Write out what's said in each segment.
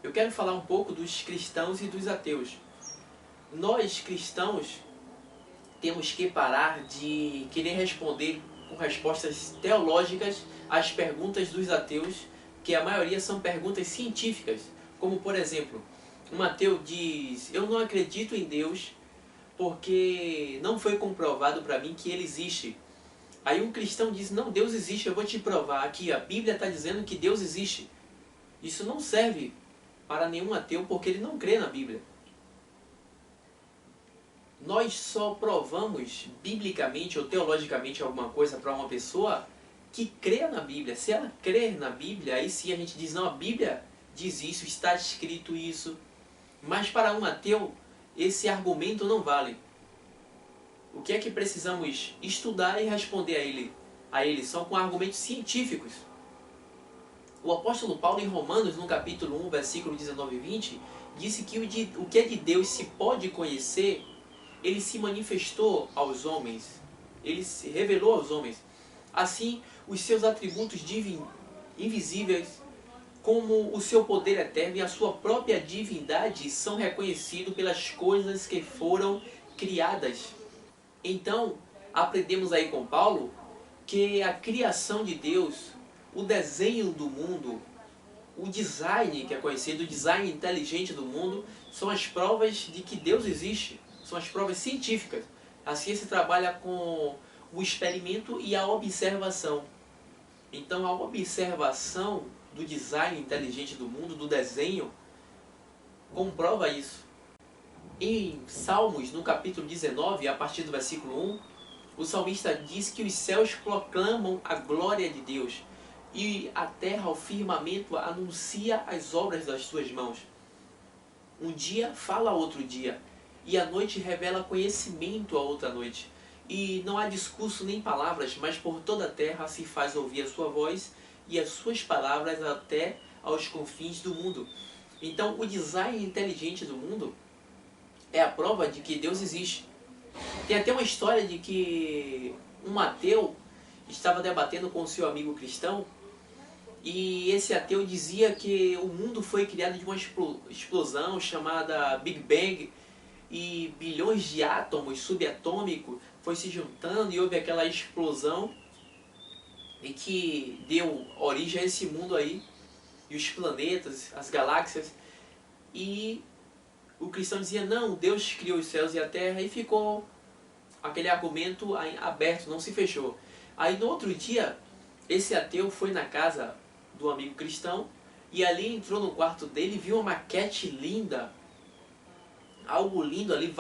eu quero falar um pouco dos cristãos e dos ateus. Nós, cristãos, temos que parar de querer responder com respostas teológicas às perguntas dos ateus, que a maioria são perguntas científicas. Como, por exemplo, um ateu diz: eu não acredito em Deus porque não foi comprovado para mim que ele existe. Aí um cristão diz: não, Deus existe, eu vou te provar aqui, a Bíblia está dizendo que Deus existe. Isso não serve para nenhum ateu porque ele não crê na Bíblia. Nós só provamos biblicamente ou teologicamente alguma coisa para uma pessoa que crê na Bíblia. Se ela crer na Bíblia, aí sim a gente diz: não, a Bíblia diz isso, está escrito isso. Mas para um ateu, esse argumento não vale. O que é que precisamos estudar e responder a ele são com argumentos científicos. O apóstolo Paulo, em Romanos, no capítulo 1, versículo 19 e 20, disse que o que é de Deus se pode conhecer, ele se manifestou aos homens, ele se revelou aos homens. Assim, os seus atributos invisíveis, como o seu poder eterno e a sua própria divindade, são reconhecidos pelas coisas que foram criadas. Então, aprendemos aí com Paulo que a criação de Deus, o desenho do mundo, o design que é conhecido, o design inteligente do mundo, são as provas de que Deus existe, são as provas científicas. A ciência trabalha com o experimento e a observação. Então a observação do design inteligente do mundo, do desenho, comprova isso. Em Salmos, no capítulo 19, a partir do versículo 1, o salmista diz que os céus proclamam a glória de Deus e a terra, o firmamento, anuncia as obras das suas mãos. Um dia fala a outro dia, e a noite revela conhecimento a outra noite. E não há discurso nem palavras, mas por toda a terra se faz ouvir a sua voz e as suas palavras até aos confins do mundo. Então, o design inteligente do mundo é a prova de que Deus existe. Tem até uma história de que um ateu estava debatendo com o seu amigo cristão, e esse ateu dizia que o mundo foi criado de uma explosão chamada Big Bang, e bilhões de átomos subatômicos foi se juntando e houve aquela explosão e que deu origem a esse mundo aí, e os planetas, as galáxias. E o cristão dizia: não, Deus criou os céus e a terra, e ficou aquele argumento aberto, não se fechou. Aí no outro dia, esse ateu foi na casa do amigo cristão e ali entrou no quarto dele e viu uma maquete linda, algo lindo ali,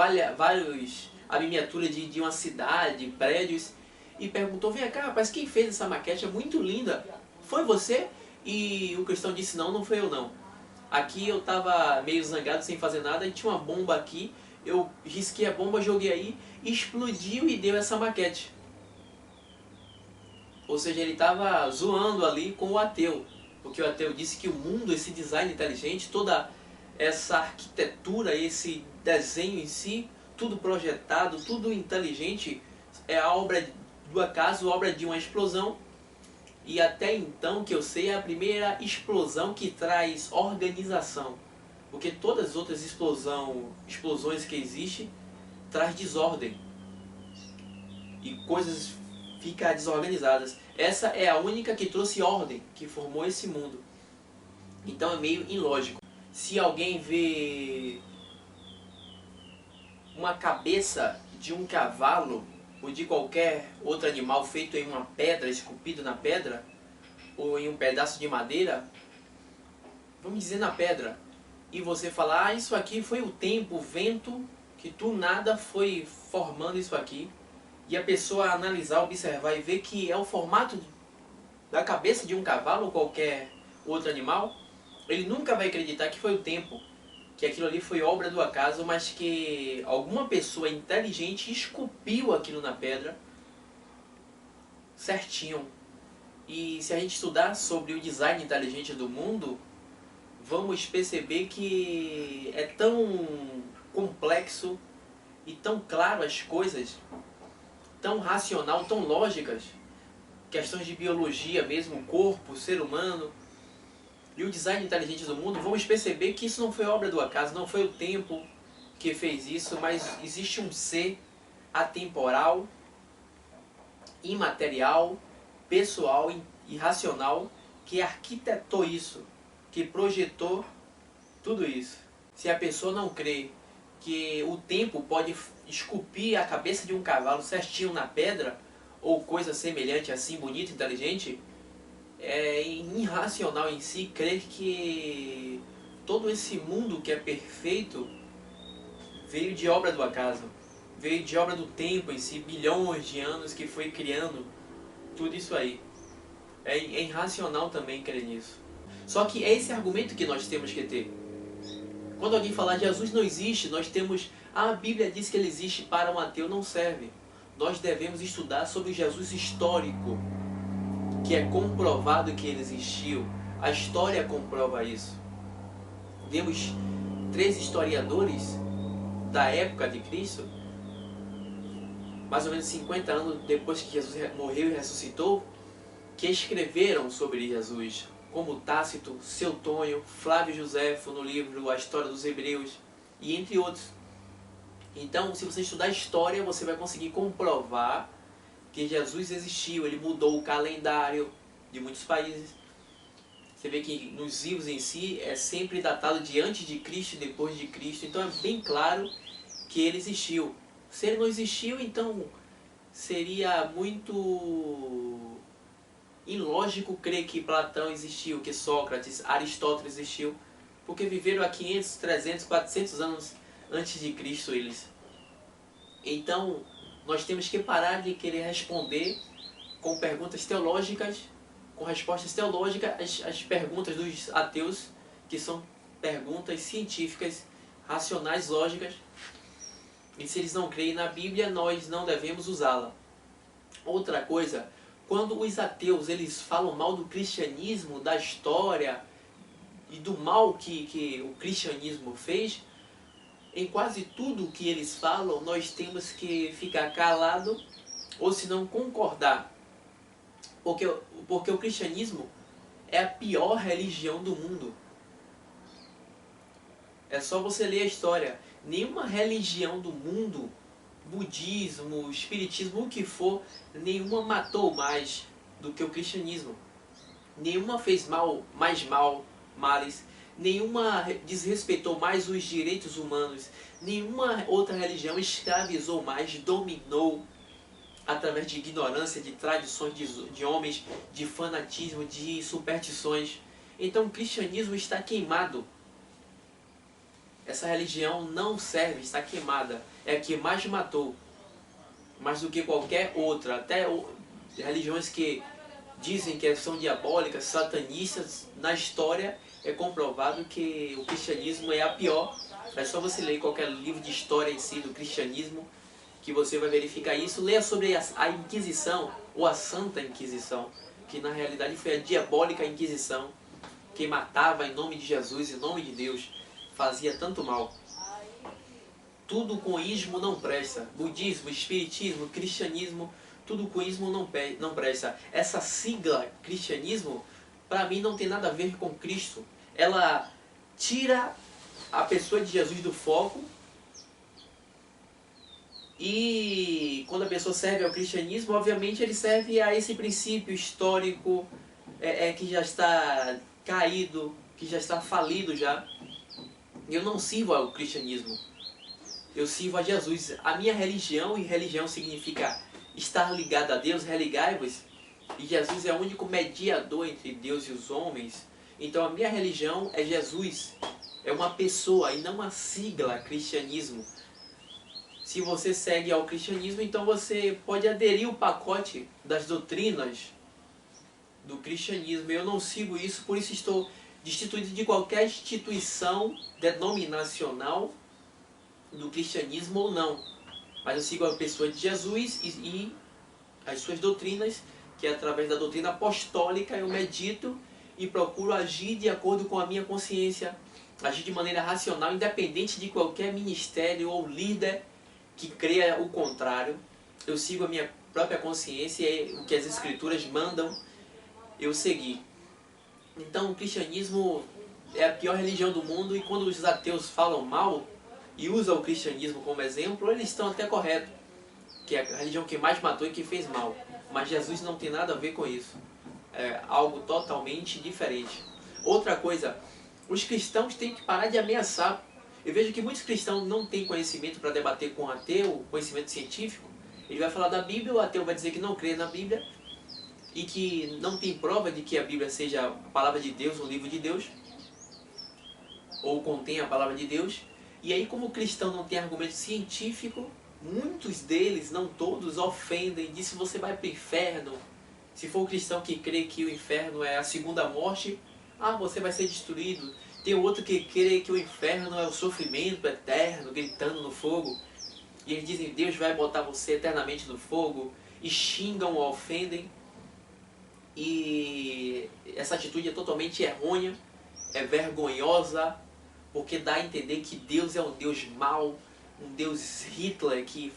a miniatura de uma cidade, prédios, e perguntou: vem cá, rapaz, quem fez essa maquete? É muito linda, foi você? E o cristão disse: não, não foi eu não. Aqui eu estava meio zangado, sem fazer nada, e tinha uma bomba aqui, eu risquei a bomba, joguei aí, explodiu e deu essa maquete. Ou seja, ele estava zoando ali com o ateu, porque o ateu disse que o mundo, esse design inteligente, toda essa arquitetura, esse desenho em si, tudo projetado, tudo inteligente, é a obra do acaso, obra de uma explosão. E até então, que eu sei, é a primeira explosão que traz organização. Porque todas as outras explosões que existem traz desordem. E coisas ficam desorganizadas. Essa é a única que trouxe ordem, que formou esse mundo. Então é meio ilógico. Se alguém vê uma cabeça de um cavalo ou de qualquer outro animal feito em uma pedra, esculpido na pedra, ou em um pedaço de madeira, vamos dizer na pedra, e você falar: ah, isso aqui foi o tempo, o vento, que do nada foi formando isso aqui, e a pessoa analisar, observar e ver que é o formato da cabeça de um cavalo ou qualquer outro animal, ele nunca vai acreditar que foi o tempo, que aquilo ali foi obra do acaso, mas que alguma pessoa inteligente esculpiu aquilo na pedra certinho. E se a gente estudar sobre o design inteligente do mundo, vamos perceber que é tão complexo e tão claro as coisas, tão racional, tão lógicas, questões de biologia mesmo, corpo, ser humano, e o design inteligente do mundo, vamos perceber que isso não foi obra do acaso, não foi o tempo que fez isso, mas existe um ser atemporal, imaterial, pessoal e racional que arquitetou isso, que projetou tudo isso. Se a pessoa não crê que o tempo pode esculpir a cabeça de um cavalo certinho na pedra, ou coisa semelhante assim, bonita, inteligente, é irracional em si crer que todo esse mundo que é perfeito veio de obra do acaso, veio de obra do tempo em si, bilhões de anos que foi criando tudo isso aí. É irracional também crer nisso. Só que é esse argumento que nós temos que ter. Quando alguém falar Jesus não existe, nós temos... a Bíblia diz que ele existe, para um ateu não serve. Nós devemos estudar sobre o Jesus histórico, que é comprovado que ele existiu. A história comprova isso. Vemos 3 historiadores da época de Cristo, mais ou menos 50 anos depois que Jesus morreu e ressuscitou, que escreveram sobre Jesus, como Tácito, Suetônio, Flávio Joséfo no livro A História dos Hebreus, e entre outros. Então, se você estudar história, você vai conseguir comprovar que Jesus existiu, ele mudou o calendário de muitos países. Você vê que nos livros em si é sempre datado de antes de Cristo e depois de Cristo, então é bem claro que ele existiu. Se ele não existiu, então seria muito ilógico crer que Platão existiu, que Sócrates, Aristóteles existiu, porque viveram há 500, 300, 400 anos antes de Cristo eles. Então, nós temos que parar de querer responder com perguntas teológicas, com respostas teológicas às perguntas dos ateus, que são perguntas científicas, racionais, lógicas. E se eles não creem na Bíblia, nós não devemos usá-la. Outra coisa, quando os ateus eles falam mal do cristianismo, da história e do mal que o cristianismo fez, em quase tudo que eles falam, nós temos que ficar calado ou se não concordar. Porque o cristianismo é a pior religião do mundo. É só você ler a história. Nenhuma religião do mundo, budismo, espiritismo, o que for, nenhuma matou mais do que o cristianismo. Nenhuma fez males. Nenhuma desrespeitou mais os direitos humanos. Nenhuma outra religião escravizou mais, dominou através de ignorância, de tradições de homens, de fanatismo, de superstições. Então o cristianismo está queimado. Essa religião não serve, está queimada. É a que mais matou. Mais do que qualquer outra. Até religiões que dizem que são diabólicas, satanistas, na história é comprovado que o cristianismo é a pior. É só você ler qualquer livro de história em si do cristianismo que você vai verificar isso. Leia sobre a Inquisição, ou a Santa Inquisição, que na realidade foi a diabólica Inquisição, que matava em nome de Jesus, em nome de Deus, fazia tanto mal. Tudo com ismo não presta. Budismo, espiritismo, cristianismo, tudo com ismo não presta. Essa sigla cristianismo, para mim, não tem nada a ver com Cristo. Ela tira a pessoa de Jesus do foco. E quando a pessoa serve ao cristianismo, obviamente ele serve a esse princípio histórico que já está caído, que já está falido já. Eu não sirvo ao cristianismo, eu sirvo a Jesus. A minha religião, e religião significa estar ligado a Deus, religai-vos, e Jesus é o único mediador entre Deus e os homens. Então a minha religião é Jesus, é uma pessoa e não uma sigla, cristianismo. Se você segue ao cristianismo, então você pode aderir ao pacote das doutrinas do cristianismo. Eu não sigo isso, por isso estou destituído de qualquer instituição denominacional do cristianismo ou não. Mas eu sigo a pessoa de Jesus e as suas doutrinas, que através da doutrina apostólica eu medito e procuro agir de acordo com a minha consciência, agir de maneira racional, independente de qualquer ministério ou líder que creia o contrário. Eu sigo a minha própria consciência e o que as escrituras mandam eu seguir. Então o cristianismo é a pior religião do mundo, e quando os ateus falam mal e usam o cristianismo como exemplo, eles estão até corretos, que é a religião que mais matou e que fez mal. Mas Jesus não tem nada a ver com isso. É algo totalmente diferente. Outra coisa, os cristãos têm que parar de ameaçar. Eu vejo que muitos cristãos não têm conhecimento para debater com um ateu, conhecimento científico. Ele vai falar da Bíblia, o ateu vai dizer que não crê na Bíblia e que não tem prova de que a Bíblia seja a palavra de Deus, um livro de Deus, ou contém a palavra de Deus. E aí, como o cristão não tem argumento científico, muitos deles, não todos, ofendem, dizem que você vai para o inferno. Se for o cristão que crê que o inferno é a segunda morte, você vai ser destruído. Tem outro que crê que o inferno é o sofrimento eterno, gritando no fogo. E eles dizem, Deus vai botar você eternamente no fogo. E xingam ou ofendem. E essa atitude é totalmente errônea, é vergonhosa, porque dá a entender que Deus é um Deus mau, um Deus Hitler que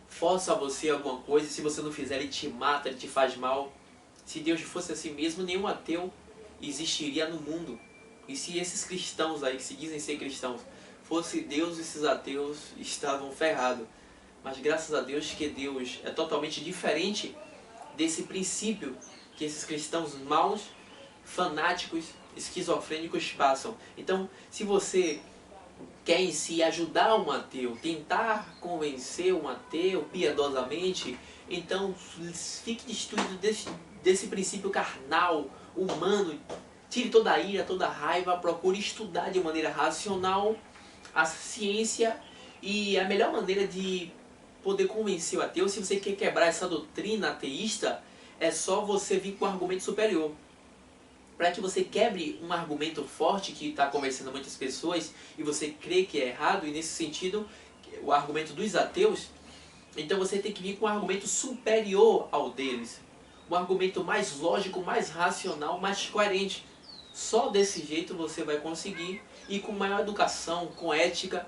força você alguma coisa, e se você não fizer ele te mata, ele te faz mal. Se Deus fosse assim mesmo, nenhum ateu existiria no mundo. E se esses cristãos aí, que se dizem ser cristãos, fosse Deus, esses ateus estavam ferrados. Mas graças a Deus que Deus é totalmente diferente desse princípio que esses cristãos maus, fanáticos, esquizofrênicos passam. Então, se você quer em si ajudar um ateu, tentar convencer um ateu piedosamente, então fique destruído desse princípio carnal, humano. Tire toda a ira, toda a raiva, procure estudar de maneira racional a ciência, e a melhor maneira de poder convencer o ateu, se você quer quebrar essa doutrina ateísta, é só você vir com um argumento superior. Para que você quebre um argumento forte que está convencendo muitas pessoas e você crê que é errado, e nesse sentido, o argumento dos ateus, então você tem que vir com um argumento superior ao deles. Um argumento mais lógico, mais racional, mais coerente. Só desse jeito você vai conseguir, e com maior educação, com ética,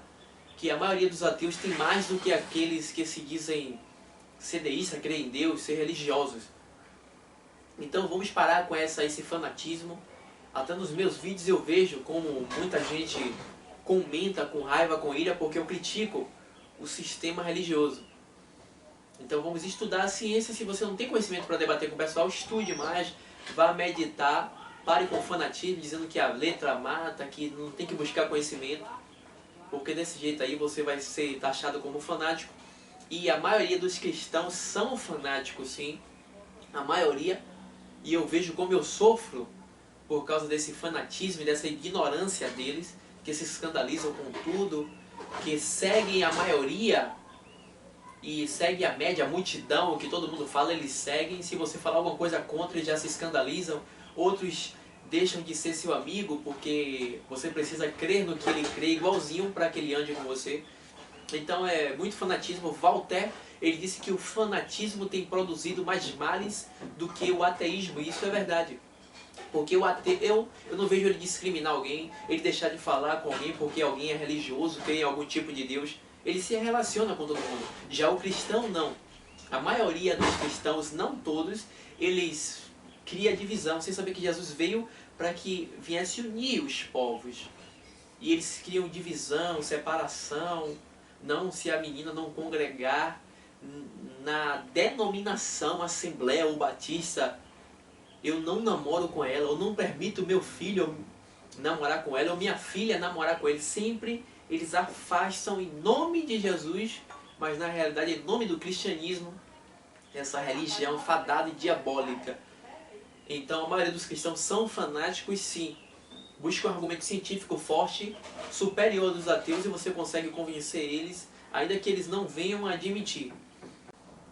que a maioria dos ateus tem mais do que aqueles que se dizem ser deístas, crer em Deus, ser religiosos. Então vamos parar com esse fanatismo. Até nos meus vídeos eu vejo como muita gente comenta com raiva, com ira, porque eu critico o sistema religioso. Então vamos estudar a ciência. Se você não tem conhecimento para debater com o pessoal, estude mais, vá meditar, pare com o fanatismo, dizendo que a letra mata, que não tem que buscar conhecimento, porque desse jeito aí você vai ser taxado como fanático. E a maioria dos cristãos são fanáticos, sim, a maioria. E eu vejo como eu sofro por causa desse fanatismo e dessa ignorância deles, que se escandalizam com tudo, que seguem a maioria e seguem a média, a multidão, o que todo mundo fala, eles seguem. Se você falar alguma coisa contra, eles já se escandalizam. Outros deixam de ser seu amigo porque você precisa crer no que ele crê, igualzinho, para que ele ande com você. Então é muito fanatismo. Voltaire, ele disse que o fanatismo tem produzido mais males do que o ateísmo, e isso é verdade. Porque o ateu, eu não vejo ele discriminar alguém, ele deixar de falar com alguém porque alguém é religioso, tem algum tipo de Deus. Ele se relaciona com todo mundo. Já o cristão, não. A maioria dos cristãos, não todos, eles criam divisão, sem saber que Jesus veio para que viesse unir os povos. E eles criam divisão, separação. Não, se a menina não congregar na denominação Assembleia ou Batista, eu não namoro com ela, eu não permito meu filho namorar com ela, ou minha filha namorar com ele. Sempre eles afastam em nome de Jesus, mas na realidade em nome do cristianismo, essa religião fadada e diabólica. Então a maioria dos cristãos são fanáticos, sim. Busca um argumento científico forte, superior dos ateus, e você consegue convencer eles, ainda que eles não venham a admitir.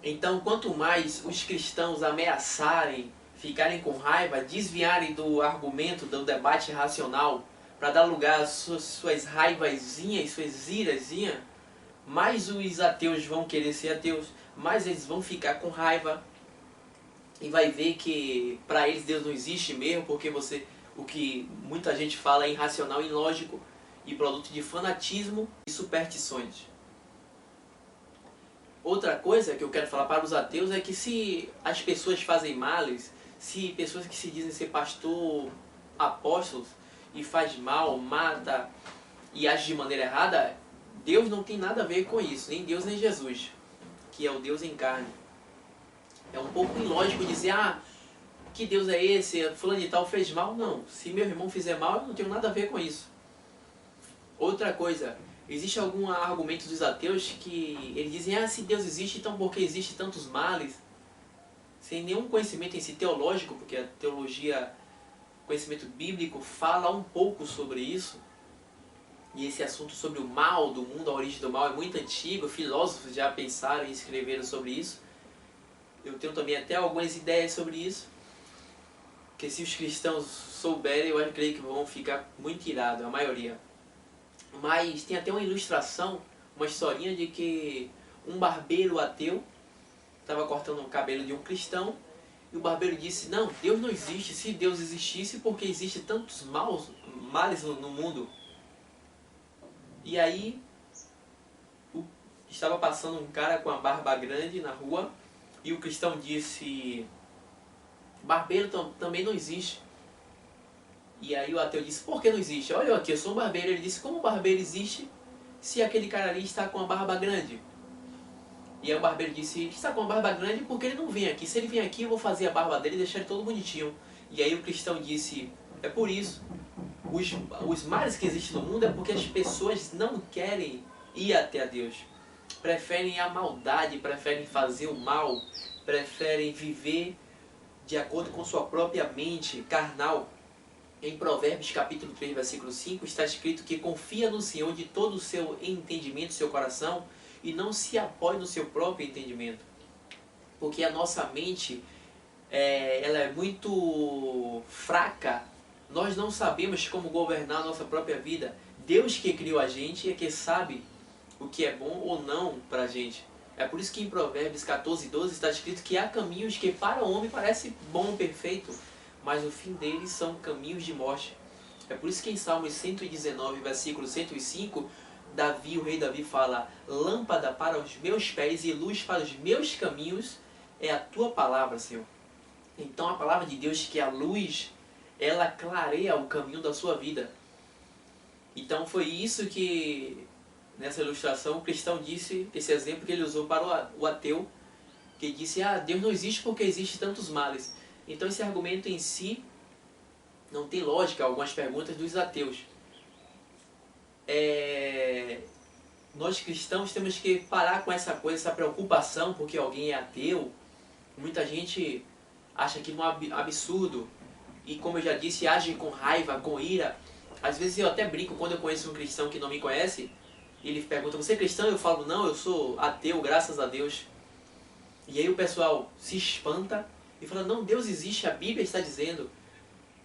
Então, quanto mais os cristãos ameaçarem, ficarem com raiva, desviarem do argumento, do debate racional, para dar lugar às suas raivazinhas, suas irazinhas, mais os ateus vão querer ser ateus, mais eles vão ficar com raiva, e vai ver que para eles Deus não existe mesmo, porque o que muita gente fala é irracional, ilógico e produto de fanatismo e superstições. Outra coisa que eu quero falar para os ateus é que se as pessoas fazem males, se pessoas que se dizem ser pastor apóstolos e faz mal, mata e age de maneira errada, Deus não tem nada a ver com isso, nem Deus nem Jesus, que é o Deus em carne. É um pouco ilógico dizer, que Deus é esse, fulano de tal fez mal. Não, se meu irmão fizer mal, eu não tenho nada a ver com isso. Outra coisa, existe algum argumento dos ateus que eles dizem, se Deus existe, então por que existem tantos males? Sem nenhum conhecimento em si teológico, porque a teologia, conhecimento bíblico, fala um pouco sobre isso. E esse assunto sobre o mal do mundo, a origem do mal, é muito antigo, filósofos já pensaram e escreveram sobre isso. Eu tenho também até algumas ideias sobre isso, que se os cristãos souberem, eu creio que vão ficar muito irados, a maioria. Mas tem até uma ilustração, uma historinha de que um barbeiro ateu estava cortando o cabelo de um cristão, e o barbeiro disse, não, Deus não existe. Se Deus existisse, por que existe tantos males no mundo? E aí, estava passando um cara com a barba grande na rua, e o cristão disse, barbeiro também não existe. E aí o ateu disse, por que não existe? Olha aqui, eu sou um barbeiro. Ele disse, como o barbeiro existe se aquele cara ali está com a barba grande? E aí o barbeiro disse, está com a barba grande porque ele não vem aqui. Se ele vem aqui, eu vou fazer a barba dele e deixar ele todo bonitinho. E aí o cristão disse, é por isso. Os males que existem no mundo é porque as pessoas não querem ir até a Deus. Preferem a maldade, preferem fazer o mal, preferem viver de acordo com sua própria mente carnal. Em Provérbios capítulo 3, versículo 5, está escrito que confia no Senhor de todo o seu entendimento, seu coração, e não se apoie no seu próprio entendimento. Porque a nossa mente, ela é muito fraca. Nós não sabemos como governar a nossa própria vida. Deus que criou a gente é que sabe o que é bom ou não para a gente. É por isso que em Provérbios 14, 12 está escrito que há caminhos que para o homem parece bom, perfeito, mas o fim deles são caminhos de morte. É por isso que em Salmos 119, versículo 105, o rei Davi fala, lâmpada para os meus pés e luz para os meus caminhos é a tua palavra, Senhor. Então a palavra de Deus, que é a luz, ela clareia o caminho da sua vida. Então foi isso que, nessa ilustração, o cristão disse, esse exemplo que ele usou para o ateu, que disse, Deus não existe porque existem tantos males. Então esse argumento em si não tem lógica, algumas perguntas dos ateus. Nós cristãos temos que parar com essa coisa, essa preocupação porque alguém é ateu. Muita gente acha que é um absurdo e, como eu já disse, age com raiva, com ira. Às vezes eu até brinco quando eu conheço um cristão que não me conhece, ele pergunta, você é cristão? Eu falo, não, eu sou ateu, graças a Deus. E aí o pessoal se espanta e fala, não, Deus existe, a Bíblia está dizendo.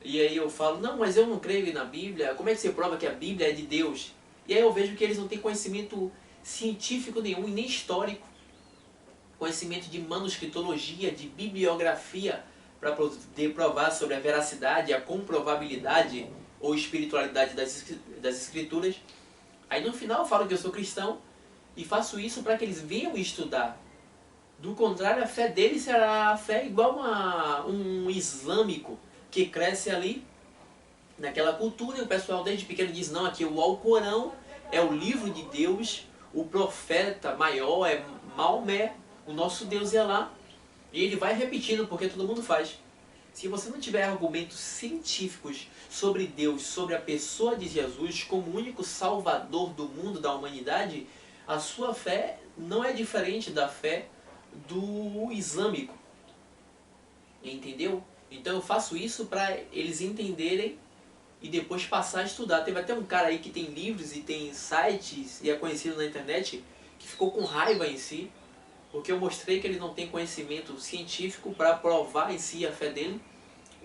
E aí eu falo, não, mas eu não creio na Bíblia, como é que você prova que a Bíblia é de Deus? E aí eu vejo que eles não têm conhecimento científico nenhum e nem histórico. Conhecimento de manuscritologia, de bibliografia, para poder provar sobre a veracidade, a comprovabilidade ou espiritualidade das escrituras. Aí no final eu falo que eu sou cristão e faço isso para que eles venham estudar. Do contrário, a fé deles será a fé igual a um islâmico que cresce ali naquela cultura, e o pessoal desde pequeno diz, não, aqui o Alcorão é o livro de Deus, o profeta maior é Maomé, o nosso Deus é lá, e ele vai repetindo porque todo mundo faz. Se você não tiver argumentos científicos sobre Deus, sobre a pessoa de Jesus como o único salvador do mundo, da humanidade, a sua fé não é diferente da fé do islâmico. Entendeu? Então eu faço isso para eles entenderem e depois passar a estudar. Teve até um cara aí que tem livros e tem sites e é conhecido na internet que ficou com raiva em si, porque eu mostrei que ele não tem conhecimento científico para provar em si a fé dele.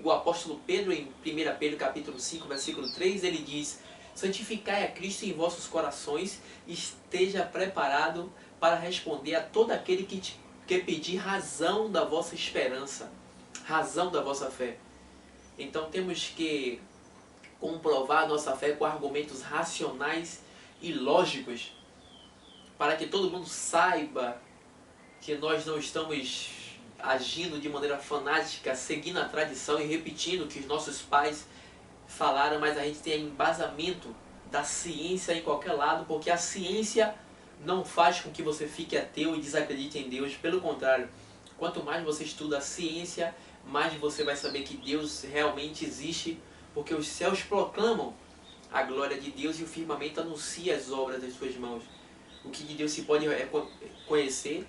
O apóstolo Pedro, em 1 Pedro capítulo 5, versículo 3, ele diz, santificai a Cristo em vossos corações e esteja preparado para responder a todo aquele que te quer pedir razão da vossa esperança, razão da vossa fé. Então temos que comprovar a nossa fé com argumentos racionais e lógicos, para que todo mundo saiba que nós não estamos agindo de maneira fanática, seguindo a tradição e repetindo o que os nossos pais falaram, mas a gente tem embasamento da ciência em qualquer lado, porque a ciência não faz com que você fique ateu e desacredite em Deus. Pelo contrário, quanto mais você estuda a ciência, mais você vai saber que Deus realmente existe, porque os céus proclamam a glória de Deus e o firmamento anuncia as obras das suas mãos. O que de Deus se pode conhecer,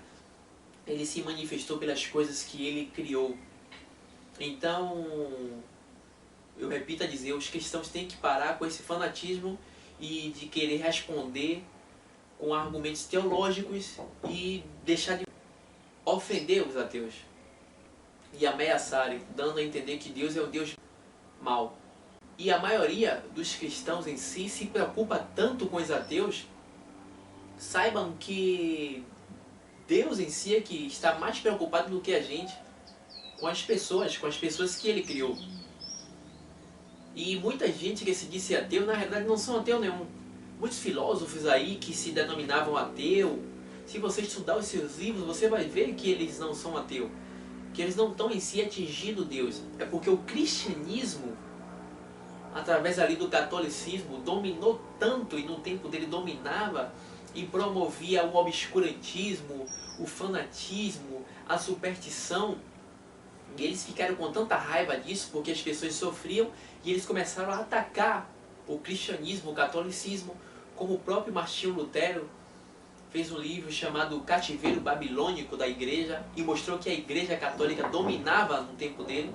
ele se manifestou pelas coisas que ele criou. Então, eu repito a dizer, os cristãos têm que parar com esse fanatismo e de querer responder com argumentos teológicos e deixar de ofender os ateus e ameaçarem, dando a entender que Deus é um Deus mau. E a maioria dos cristãos em si se preocupa tanto com os ateus. Saibam que Deus em si é que está mais preocupado do que a gente com as pessoas que Ele criou. E muita gente que se disse ateu, na realidade não são ateu nenhum. Muitos filósofos aí que se denominavam ateu, se você estudar os seus livros, você vai ver que eles não são ateu, que eles não estão em si atingindo Deus. É porque o cristianismo, através ali do catolicismo, dominou tanto, e no tempo dele dominava e promovia o obscurantismo, o fanatismo, a superstição. E eles ficaram com tanta raiva disso, porque as pessoas sofriam, e eles começaram a atacar o cristianismo, o catolicismo, como o próprio Martinho Lutero fez um livro chamado O Cativeiro Babilônico da Igreja, e mostrou que a Igreja Católica dominava no tempo dele.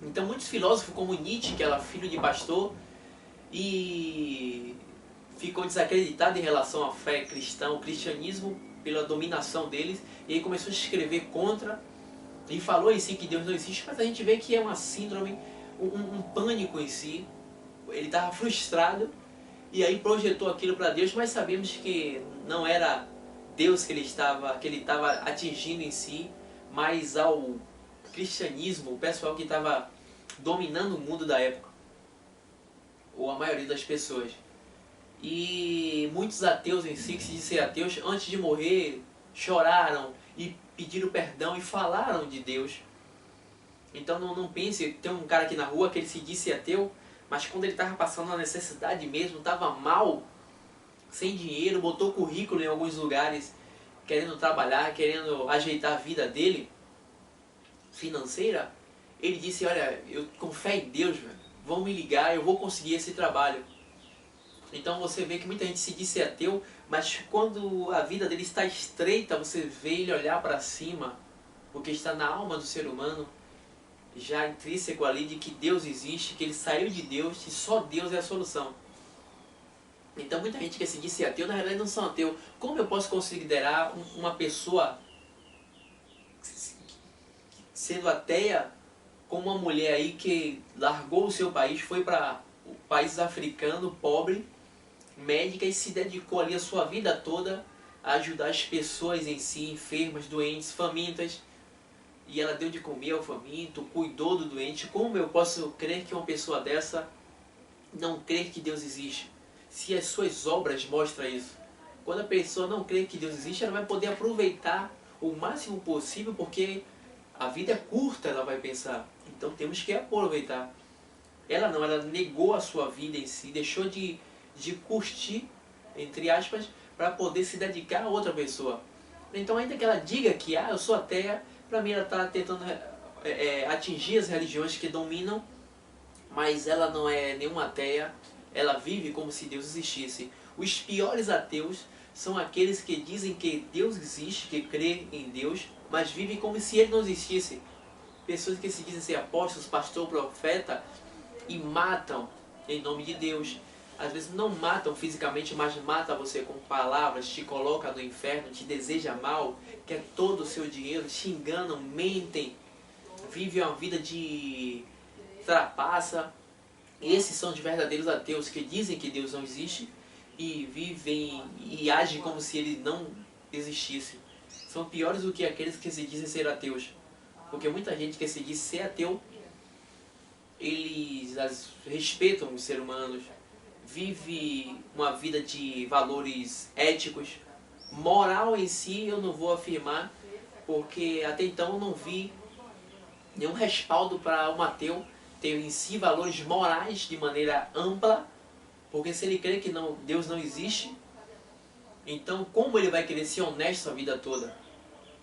Então muitos filósofos como Nietzsche, que era filho de pastor, e ficou desacreditado em relação à fé cristã, o cristianismo, pela dominação deles, e aí começou a escrever contra, e falou em si que Deus não existe, mas a gente vê que é uma síndrome, um pânico em si. Ele estava frustrado, e aí projetou aquilo para Deus, mas sabemos que não era Deus que ele estava atingindo em si, mas ao cristianismo, o pessoal que estava dominando o mundo da época, ou a maioria das pessoas. E muitos ateus em si, que se dizem ateus, antes de morrer, choraram e pediram perdão e falaram de Deus. Então não pense, tem um cara aqui na rua que ele se disse ateu, mas quando ele estava passando uma necessidade mesmo, estava mal, sem dinheiro, botou currículo em alguns lugares, querendo trabalhar, querendo ajeitar a vida dele, financeira, ele disse, olha, eu com fé em Deus, vão me ligar, eu vou conseguir esse trabalho. Então você vê que muita gente se diz ateu, mas quando a vida dele está estreita, você vê ele olhar para cima, porque está na alma do ser humano, já intrínseco ali de que Deus existe, que ele saiu de Deus e só Deus é a solução. Então muita gente que se diz ateu, na realidade não são ateu. Como eu posso considerar uma pessoa sendo ateia como uma mulher aí que largou o seu país, foi para o país africano, pobre, médica, e se dedicou ali a sua vida toda a ajudar as pessoas em si, enfermas, doentes, famintas, e ela deu de comer ao faminto, cuidou do doente. Como eu posso crer que uma pessoa dessa não crer que Deus existe, se as suas obras mostram isso? Quando a pessoa não crê que Deus existe, ela vai poder aproveitar o máximo possível, porque a vida é curta, ela vai pensar, então temos que aproveitar. Ela não, ela negou a sua vida em si, deixou de curtir, entre aspas, para poder se dedicar a outra pessoa. Então ainda que ela diga que eu sou ateia, para mim ela está tentando atingir as religiões que dominam, mas ela não é nenhuma ateia, ela vive como se Deus existisse. Os piores ateus são aqueles que dizem que Deus existe, que crê em Deus, mas vivem como se Ele não existisse. Pessoas que se dizem ser apóstolos, pastor, profeta, e matam em nome de Deus. Às vezes não matam fisicamente, mas matam você com palavras, te coloca no inferno, te deseja mal, quer todo o seu dinheiro, te enganam, mentem, vivem uma vida de trapaça. Esses são os verdadeiros ateus, que dizem que Deus não existe e vivem e agem como se Ele não existisse. São piores do que aqueles que se dizem ser ateus. Porque muita gente que se diz ser ateu, eles respeitam os seres humanos, vive uma vida de valores éticos. Moral em si eu não vou afirmar, porque até então eu não vi nenhum respaldo para um ateu ter em si valores morais de maneira ampla, porque se ele crê que não, Deus não existe, então como ele vai querer ser honesto a vida toda?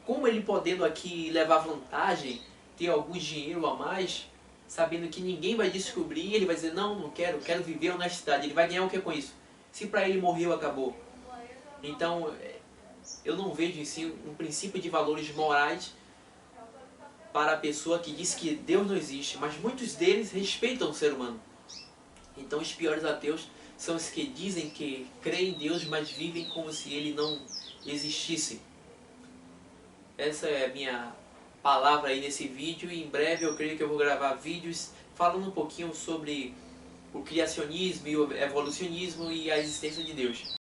Como ele podendo aqui levar vantagem, ter algum dinheiro a mais, sabendo que ninguém vai descobrir, ele vai dizer, não, não quero, quero viver a honestidade. Ele vai ganhar o que com isso? Se para ele morreu, acabou. Então, eu não vejo em si um princípio de valores morais para a pessoa que diz que Deus não existe, mas muitos deles respeitam o ser humano. Então os piores ateus são os que dizem que creem em Deus, mas vivem como se ele não existisse. Essa é a minha palavra aí nesse vídeo, e em breve eu creio que eu vou gravar vídeos falando um pouquinho sobre o criacionismo e o evolucionismo e a existência de Deus.